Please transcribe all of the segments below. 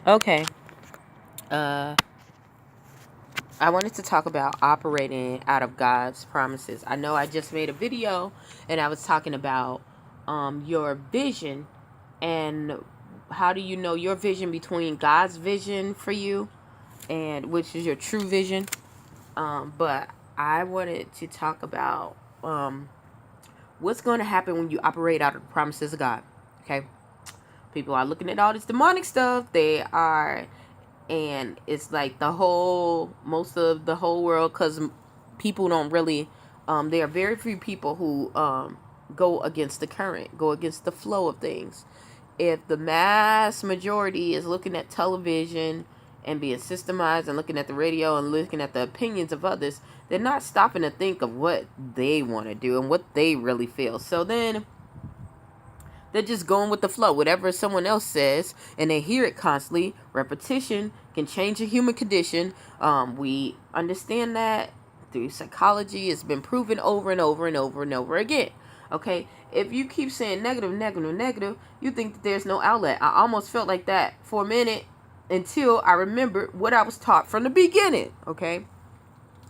Okay. Uh, I wanted to talk about operating out of God's promises. I know I just made a video and I was talking about your vision and how do you know your vision between God's vision for you and which is your true vision. But I wanted to talk about what's going to happen when you operate out of the promises of God. Okay. People are looking at all this demonic stuff. They are, and it's like most of the whole world, because people don't really, there are very few people who go against the current, go against the flow of things. If the mass majority is looking at television and being systemized and looking at the radio and looking at the opinions of others, they're not stopping to think of what they want to do and what they really feel. So then they're just going with the flow. Whatever someone else says, and they hear it constantly. Repetition can change a human condition. We understand that through psychology. It's been proven over and over and over and over again. Okay, if you keep saying negative, negative, negative, you think that there's no outlet. I almost felt like that for a minute until I remembered what I was taught from the beginning. Okay,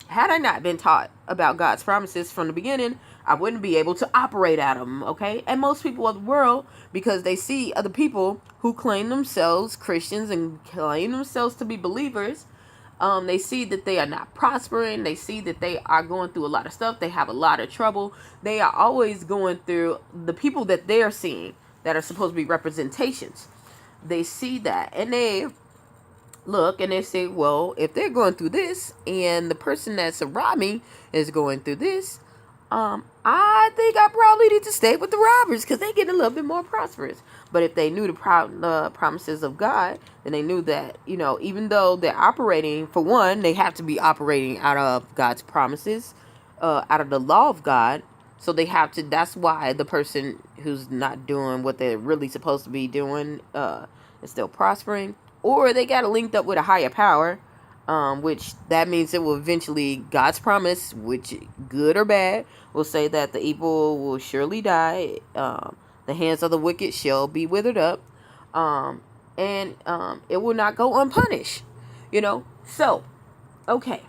had I not been taught about God's promises from the beginning, I wouldn't be able to operate out of them, okay? And most people of the world, because they see other people who claim themselves Christians and claim themselves to be believers, they see that they are not prospering. They see that they are going through a lot of stuff. They have a lot of trouble. They are always going through the people that they're seeing that are supposed to be representations. They see that and they look and they say, well, if they're going through this and the person that's around me is going through this, I think I probably need to stay with the robbers because they get a little bit more prosperous. But if they knew the promises of God, then they knew that, even though they're operating, for one, they have to be operating out of God's promises, out of the law of God. So they have to, that's why the person who's not doing what they're really supposed to be doing is still prospering. Or they got it linked up with a higher power, which that means it will eventually, God's promise, which good or bad, will say that the evil will surely die. The hands of the wicked shall be withered up. And it will not go unpunished. So, okay.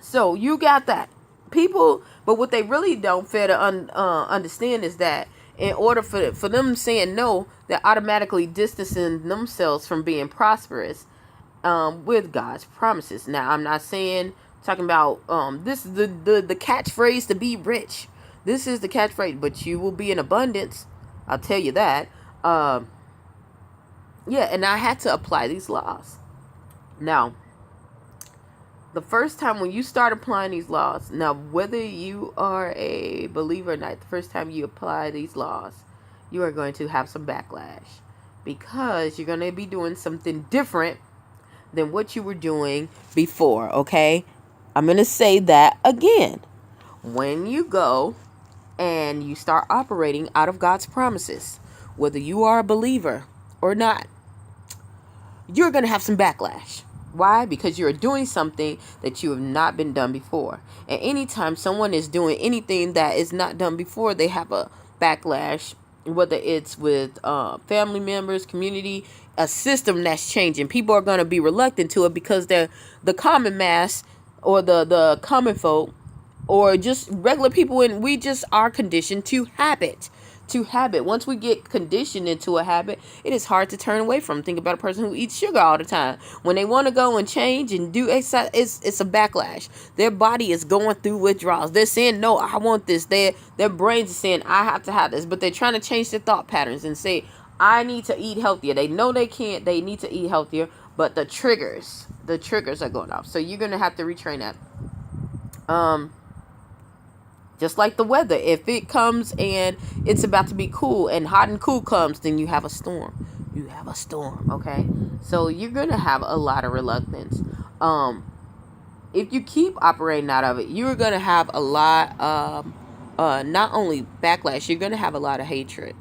So you got that. People, but what they really don't fair to understand is that in order for them saying no, they're automatically distancing themselves from being prosperous with God's promises. Now, I'm not talking about this is the catchphrase to be rich. This is the catchphrase, but you will be in abundance. I'll tell you that. Yeah, and I had to apply these laws. Now, the first time when you start applying these laws, now whether you are a believer or not, the first time you apply these laws, you are going to have some backlash because you're going to be doing something different than what you were doing before, okay? I'm going to say that again. When you go and you start operating out of God's promises, whether you are a believer or not, you're going to have some backlash. Why? Because you're doing something that you have not been done before. And anytime someone is doing anything that is not done before, they have a backlash, whether it's with family members, community, a system that's changing. People are going to be reluctant to it because they're the common mass or the common folk or just regular people, and we just are conditioned to habit. Once we get conditioned into a habit, it is hard to turn away from. Think about a person who eats sugar all the time. When they want to go and change and do exercise, it's a backlash. Their body is going through withdrawals. They're saying, no, I want this. Their brains are saying, I have to have this. But they're trying to change their thought patterns and say, I need to eat healthier. They know they can't. They need to eat healthier. But the triggers are going off. So you're going to have to retrain that. Just like the weather, if it comes and it's about to be cool and hot and cool comes, then you have a storm. Okay? So you're going to have a lot of reluctance. If you keep operating out of it, you're going to have a lot of, not only backlash, you're going to have a lot of hatred.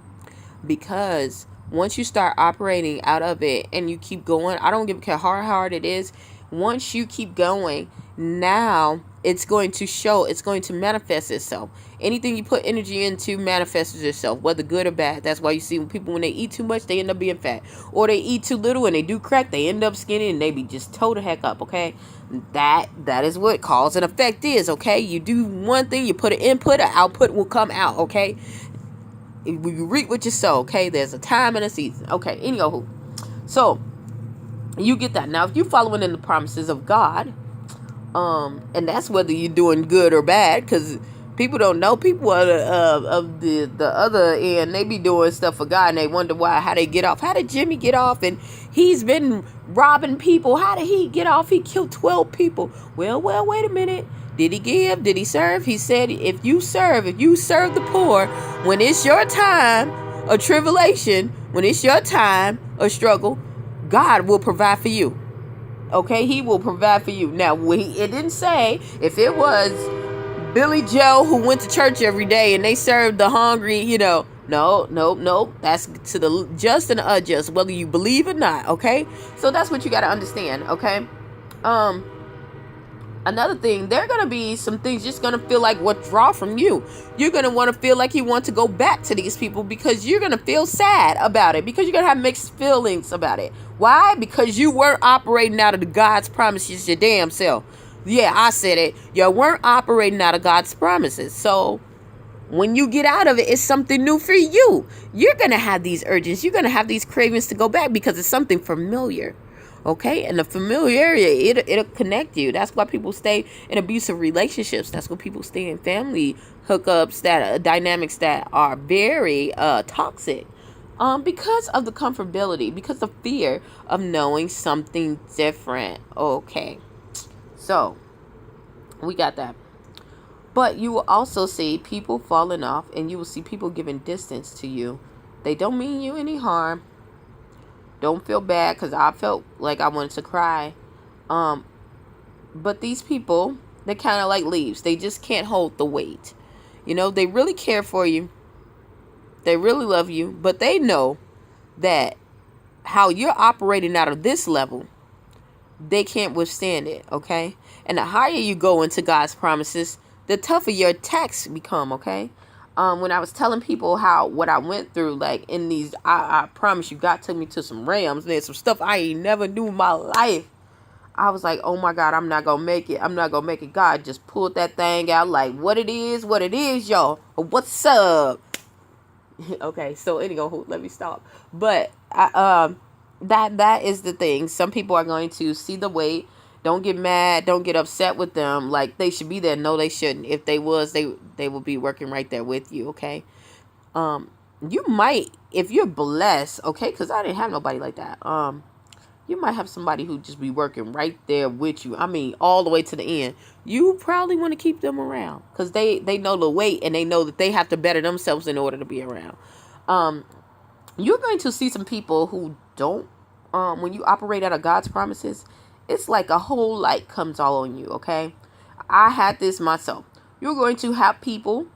Because once you start operating out of it and you keep going, I don't give a care how hard it is. Once you keep going, now it's going to show, it's going to manifest itself. Anything you put energy into manifests itself, whether good or bad. That's why you see when people, when they eat too much, they end up being fat. Or they eat too little and they do crack, they end up skinny and they be just toe the heck up, okay? That is what cause and effect is, okay? You do one thing, you put an input, an output will come out, okay? You reap what you sow, okay? There's a time and a season. Okay, anywho. So, you get that. Now, if you're following in the promises of God, and that's whether you're doing good or bad, because people don't know. People are of the other end, they be doing stuff for God and they wonder why, how they get off. How did Jimmy get off? And he's been robbing people. How did he get off? He killed 12 people. Well, wait a minute. Did he give? Did he serve? He said, if you serve the poor, when it's your time of tribulation, when it's your time of struggle, God will provide for you. Okay, he will provide for you. Now, it didn't say if it was Billy Joe who went to church every day and they served the hungry, no. That's to the just and the unjust, whether you believe or not, okay? So that's what you got to understand, okay? Another thing, there are going to be some things just going to feel like withdraw from you. You're going to want to feel like you want to go back to these people because you're going to feel sad about it, because you're going to have mixed feelings about it. Why? Because you weren't operating out of the God's promises your damn self. Yeah, I said it. You weren't operating out of God's promises. So when you get out of it, it's something new for you. You're going to have these urges. You're going to have these cravings to go back because it's something familiar. Okay, and the familiarity, it'll connect you. That's why people stay in abusive relationships. That's why people stay in family hookups, that dynamics that are very toxic. Because of the comfortability, because of fear of knowing something different. Okay, so we got that. But you will also see people falling off, and you will see people giving distance to you. They don't mean you any harm. Don't feel bad, because I felt like I wanted to cry. But these people, they're kind of like leaves. They just can't hold the weight. They really care for you. They really love you. But they know that how you're operating out of this level, they can't withstand it, okay? And the higher you go into God's promises, the tougher your attacks become, okay? When I was telling people what I went through, like in these, I promise you, God took me to some realms. There's some stuff I ain't never knew in my life. I was like, oh my God, I'm not going to make it. I'm not going to make it. God just pulled that thing out like what it is, y'all. What's up? Okay, so anyway, let me stop. But that is the thing. Some people are going to see the weight. Don't get mad. Don't get upset with them. Like they should be there. No, they shouldn't. If they was, they would be working right there with you. Okay. You might, if you're blessed, okay, because I didn't have nobody like that. You might have somebody who just be working right there with you. I mean, all the way to the end. You probably want to keep them around because they know the weight and they know that they have to better themselves in order to be around. You're going to see some people who don't. When you operate out of God's promises, it's like a whole light comes all on you, okay? I had this myself. You're going to have people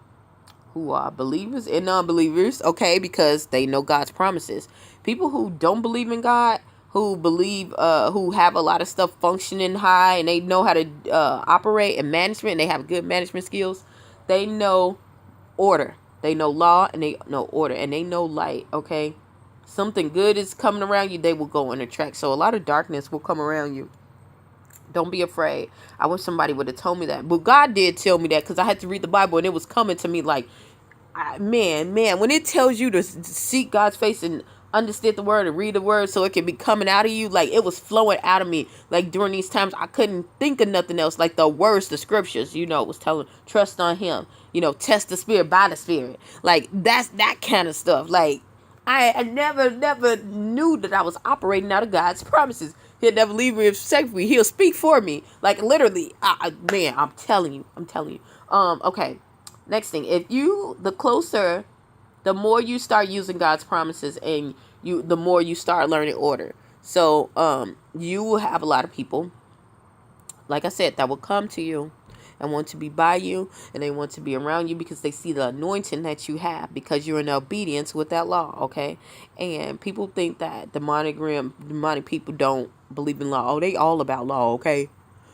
who are believers and non-believers, okay, because they know God's promises. People who don't believe in God, who believe, who have a lot of stuff functioning high, and they know how to operate in management, and they have good management skills. They know order. They know law, and they know order, and they know light, okay? Something good is coming around you, they will go and attract. So a lot of darkness will come around you. Don't be afraid. I wish somebody would have told me that. But God did tell me that because I had to read the Bible and it was coming to me like, man, when it tells you to seek God's face and understand the word and read the word so it can be coming out of you, like it was flowing out of me. Like during these times, I couldn't think of nothing else. Like the words, the scriptures, was telling, trust on him, test the spirit by the spirit. Like that's that kind of stuff. Like I never knew that I was operating out of God's promises. He'll never leave me or forsake me. He'll speak for me. Like literally, man, I'm telling you. Okay. Next thing, the more you start using God's promises, and the more you start learning order. So, you will have a lot of people, like I said, that will come to you and want to be by you, and they want to be around you because they see the anointing that you have because you're in obedience with that law, okay? And people think that demonic people don't believe in law. Oh, they all about law, okay?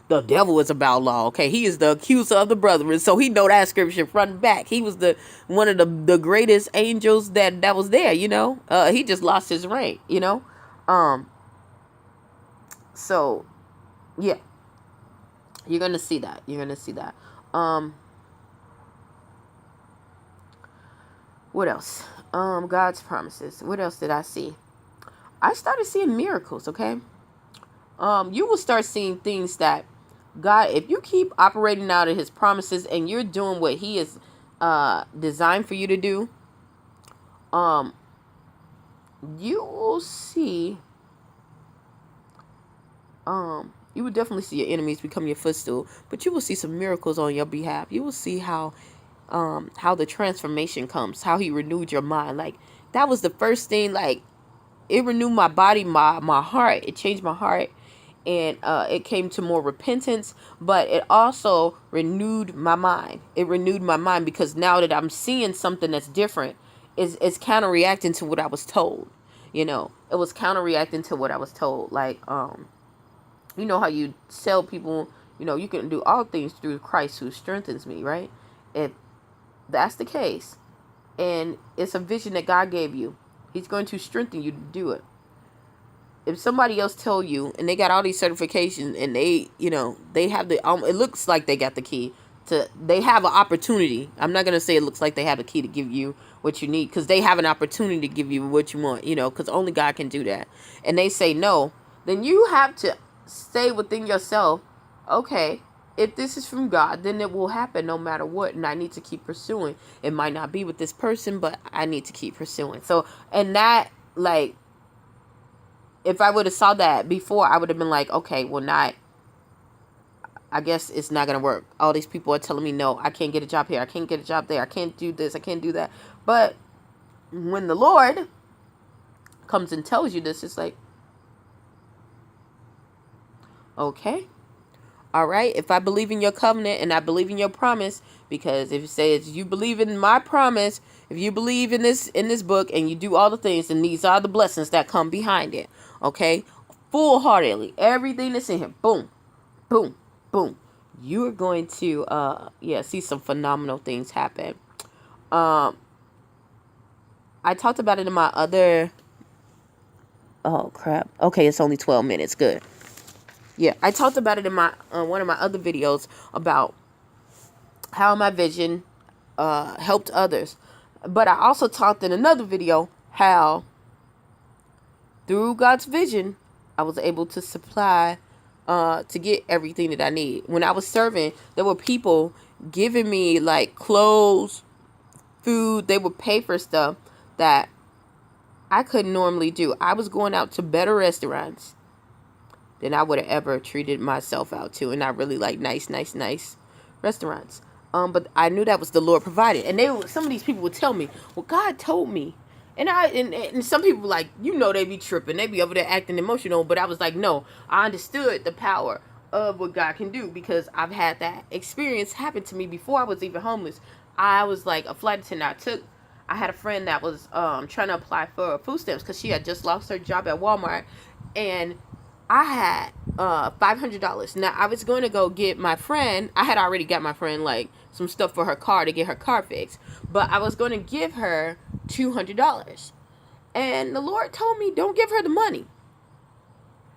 the devil is about law. Okay, he is the accuser of the brethren, so he know that scripture front and back. He was the one of the greatest angels that was there. He just lost his rank. So yeah, you're gonna see that. What else? God's promises. What else did I see? I started seeing miracles. Okay. You will start seeing things that God, if you keep operating out of his promises and you're doing what he is designed for you to do, you will see, you will definitely see your enemies become your footstool, but you will see some miracles on your behalf. You will see how the transformation comes, how he renewed your mind. Like, that was the first thing. Like, it renewed my body, my heart. It changed my heart. And it came to more repentance, but it also renewed my mind. It renewed my mind because now that I'm seeing something that's different, it's counter-reacting to what I was told. It was counter-reacting to what I was told. Like, you know how you tell people, you can do all things through Christ who strengthens me, right? If that's the case, and it's a vision that God gave you, he's going to strengthen you to do it. If somebody else tell you, and they got all these certifications, and they have the, it looks like they got the key they have an opportunity. I'm not going to say it looks like they have the key to give you what you need, because they have an opportunity to give you what you want, because only God can do that. And they say no, then you have to say within yourself, okay, if this is from God, then it will happen no matter what, and I need to keep pursuing. It might not be with this person, but I need to keep pursuing. So, and that, like, if I would have saw that before, I would have been like, okay, well, I guess it's not going to work. All these people are telling me, no, I can't get a job here. I can't get a job there. I can't do this. I can't do that. But when the Lord comes and tells you this, it's like, okay, all right. If I believe in your covenant and I believe in your promise, because if it says you believe in my promise, if you believe in this book and you do all the things, then these are the blessings that come behind it. Okay, full-heartedly, everything that's in here, boom, boom, boom, you're going to see some phenomenal things happen. I talked about it in my other, oh crap, okay, it's only 12 minutes, good. Yeah, I talked about it in my one of my other videos about how my vision helped others. But I also talked in another video how through God's vision, I was able to supply, to get everything that I need. When I was serving, there were people giving me like clothes, food. They would pay for stuff that I couldn't normally do. I was going out to better restaurants than I would have ever treated myself out to. And I really like nice restaurants. But I knew that was the Lord provided. And some of these people would tell me, well, God told me. And some people, like, they be tripping. They be over there acting emotional. But I was like, no, I understood the power of what God can do, because I've had that experience happen to me before I was even homeless. I was like a flight attendant. I had a friend that was trying to apply for food stamps because she had just lost her job at Walmart. And I had $500. Now, I was going to go get my friend. I had already got my friend, like, some stuff for her car to get her car fixed. But I was going to give her $200. And the Lord told me, don't give her the money.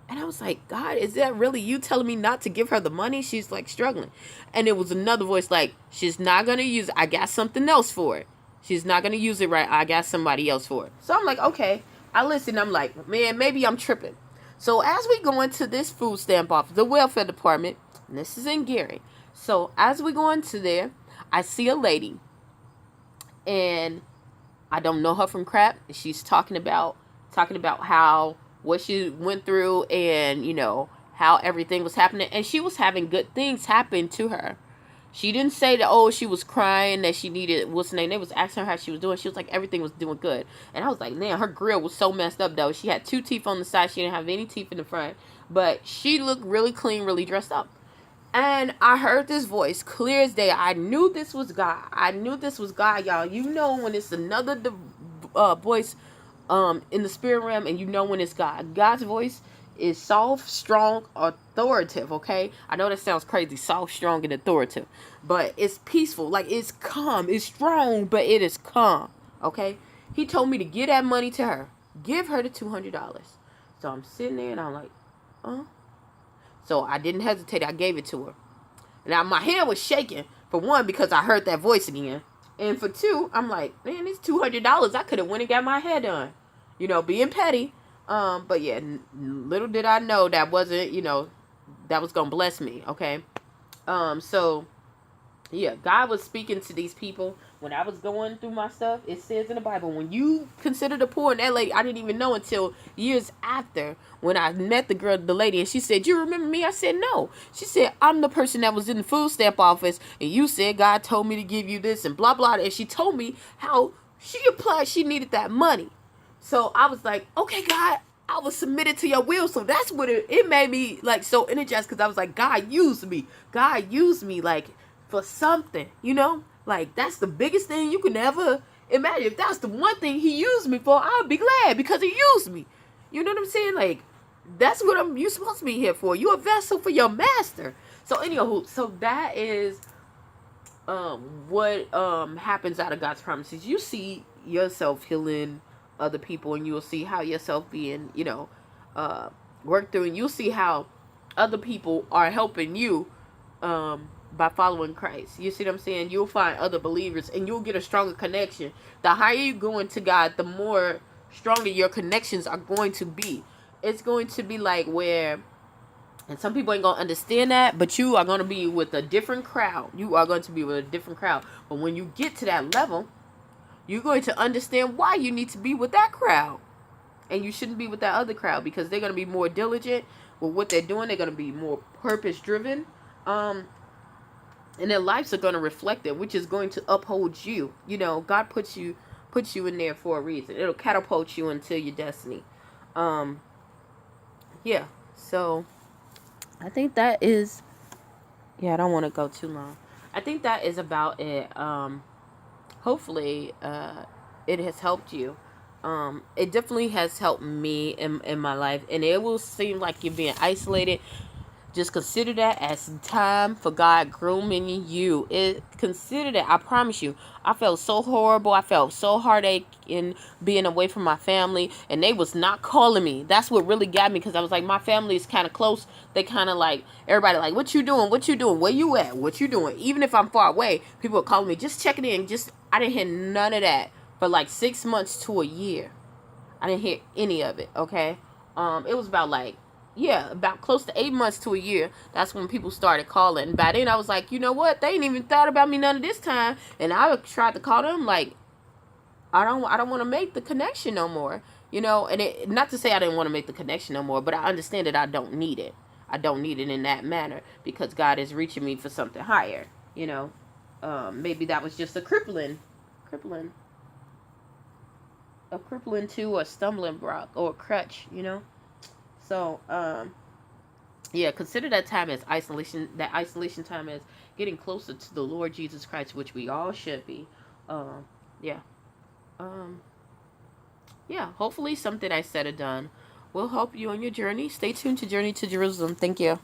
And I was like, God, is that really you telling me not to give her the money? She's, like, struggling. And it was another voice like, she's not going to use it. I got something else for it. She's not going to use it right. I got somebody else for it. So I'm like, okay. I listen. I'm like, man, maybe I'm tripping. So as we go into this food stamp office, the welfare department, and this is in Gary. So as we go into there, I see a lady, and I don't know her from crap. She's talking about how what she went through, and how everything was happening, and she was having good things happen to her. She didn't say that, she was crying, that she needed, what's the name? They was asking her how she was doing. She was like, everything was doing good. And I was like, man, her grill was so messed up, though. She had 2 teeth on the side. She didn't have any teeth in the front. But she looked really clean, really dressed up. And I heard this voice, clear as day. I knew this was God. Y'all. When it's another voice in the spirit realm, and when it's God. God's voice is soft, strong, authoritative, okay? I know that sounds crazy, soft, strong, and authoritative, but it's peaceful. Like, it's calm. It's strong, but it is calm, okay? He told me to give that money to her. Give her the $200. So I'm sitting there, and I'm like, So I didn't hesitate. I gave it to her. Now, my hand was shaking, for one, because I heard that voice again. And for two, I'm like, man, it's $200. I could have went and got my hair done. You know, being petty. But yeah, little did I know that wasn't, that was going to bless me, okay? So, yeah, God was speaking to these people when I was going through my stuff. It says in the Bible, when you consider the poor, and that lady, I didn't even know until years after when I met the lady, and she said, "You remember me?" I said, "No." She said, "I'm the person that was in the food stamp office, and you said God told me to give you this, and blah, blah." And she told me how she applied, she needed that money. So I was like, okay, God, I was submitted to your will. So that's what it made me like so energized, because I was like, God used me. God used me like for something, like that's the biggest thing you can ever imagine. If that's the one thing he used me for, I'd be glad, because he used me. You know what I'm saying? Like, that's what you're supposed to be here for. You're a vessel for your master. So anywho, so that is what happens out of God's promises. You see yourself healing other people, and you'll see how yourself being, worked through, and you'll see how other people are helping you by following Christ. You see what I'm saying? You'll find other believers, and you'll get a stronger connection. The higher you go into God, the more stronger your connections are going to be. It's going to be like where, and some people ain't going to understand that, but you are going to be with a different crowd. You are going to be with a different crowd. But when you get to that level, you're going to understand why you need to be with that crowd. And you shouldn't be with that other crowd, because they're going to be more diligent with what they're doing. They're going to be more purpose-driven. And their lives are going to reflect it, which is going to uphold you. God puts you in there for a reason. It'll catapult you into your destiny. Yeah. So I think that is, I don't want to go too long. I think that is about it. Hopefully, it has helped you. It definitely has helped me in my life, and it will seem like you're being isolated. Just consider that as time for God grooming you. Consider that. I promise you, I felt so horrible. I felt so heartache in being away from my family, and they was not calling me. That's what really got me, because I was like, my family is kind of close. They kind of like, everybody like, what you doing? What you doing? Where you at? What you doing? Even if I'm far away, people are calling me, just checking in. I didn't hear none of that for like 6 months to a year. I didn't hear any of it, okay? It was about about close to 8 months to a year. That's when people started calling. By then I was like, you know what? They ain't even thought about me none of this time. And I tried to call them like, I don't want to make the connection no more. And not to say I didn't want to make the connection no more, but I understand that I don't need it. I don't need it in that manner, because God is reaching me for something higher. Maybe that was just a crippling to a stumbling block or a crutch, So, consider that time as isolation. That isolation time as getting closer to the Lord Jesus Christ, which we all should be. Hopefully something I said or done will help you on your journey. Stay tuned to Journey to Jerusalem. Thank you.